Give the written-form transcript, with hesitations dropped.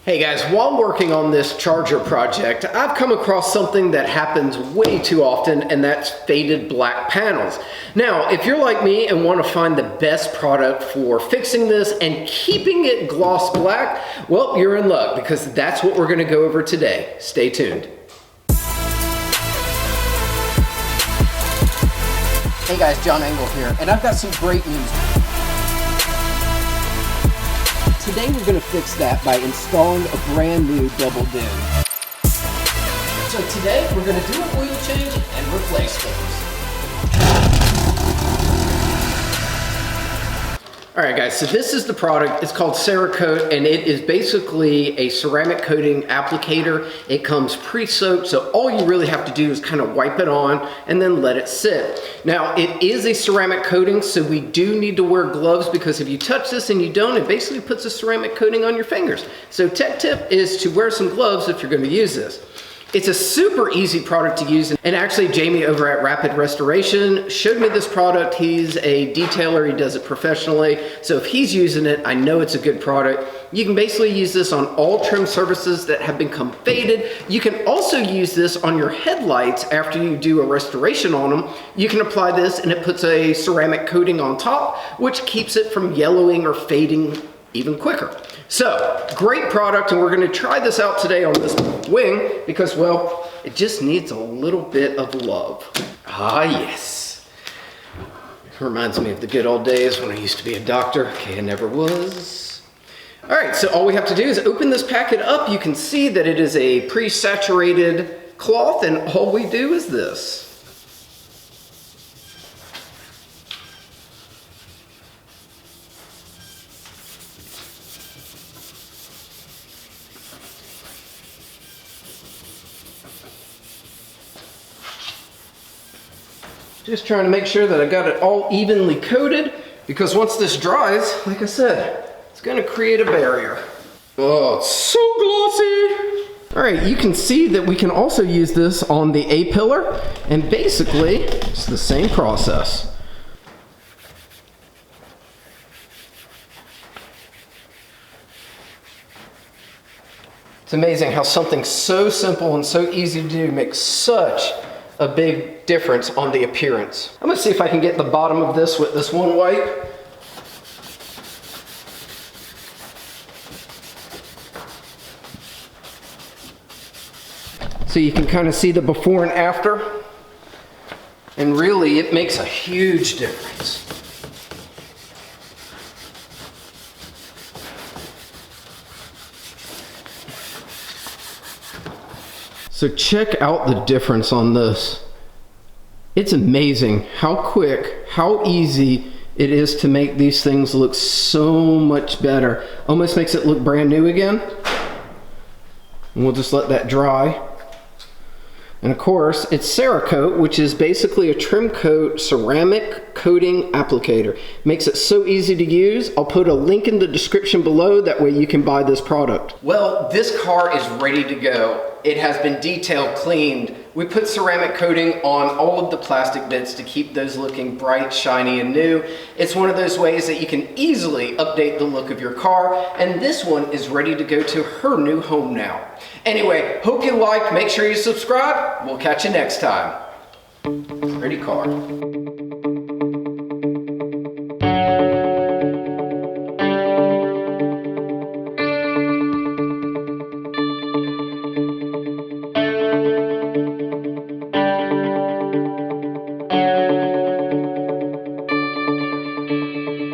Hey guys, while working on this charger project, I've come across something that happens way too often, and that's faded black panels. Now, if you're like me and want to find the best product for fixing this and keeping it gloss black, well, you're in luck because that's what we're going to go over today. Stay tuned. Hey guys, John Engel here, and I've got some great news. Today we're going to fix that by installing a brand new double dim. So today we're going to do an oil change and replace things. Alright guys, so this is the product. It's called Cerakote, and it is basically a ceramic coating applicator. It comes pre-soaked, so all you really have to do is kind of wipe it on and then let it sit. Now, it is a ceramic coating, so we do need to wear gloves because if you touch this and you don't, it basically puts a ceramic coating on your fingers. So tech tip is to wear some gloves if you're going to use this. It's a super easy product to use, and actually Jamie over at Rapid Restoration showed me this product. He's a detailer, he does it professionally, so if he's using it, I know it's a good product. You can basically use this on all trim surfaces that have become faded. You can also use this on your headlights after you do a restoration on them. You can apply this and it puts a ceramic coating on top, which keeps it from yellowing or fading even quicker. So, great product, and we're going to try this out today on this wing because, well, it just needs a little bit of love. Ah, yes. Reminds me of the good old days when I used to be a doctor. Okay, I never was. All right, so all we have to do is open this packet up. You can see that it is a pre-saturated cloth, and all we do is this. Just trying to make sure that I got it all evenly coated, because once this dries, like I said, it's going to create a barrier. Oh, it's so glossy. All right, you can see that we can also use this on the A-pillar, and basically it's the same process. It's amazing how something so simple and so easy to do makes such a big difference on the appearance. I'm gonna see if I can get the bottom of this with this one wipe. So you can kind of see the before and after. And really, it makes a huge difference. So check out the difference on this. It's amazing how quick, how easy it is to make these things look so much better. Almost makes it look brand new again. And we'll just let that dry. And of course, it's Cerakote, which is basically a trim coat ceramic coating applicator. Makes it so easy to use. I'll put a link in the description below, that way you can buy this product. Well, this car is ready to go. It has been detailed, cleaned. We put ceramic coating on all of the plastic bits to keep those looking bright, shiny, and new. It's one of those ways that you can easily update the look of your car, and this one is ready to go to her new home now. Anyway, hope you liked. Make sure you subscribe. We'll catch you next time. Pretty car.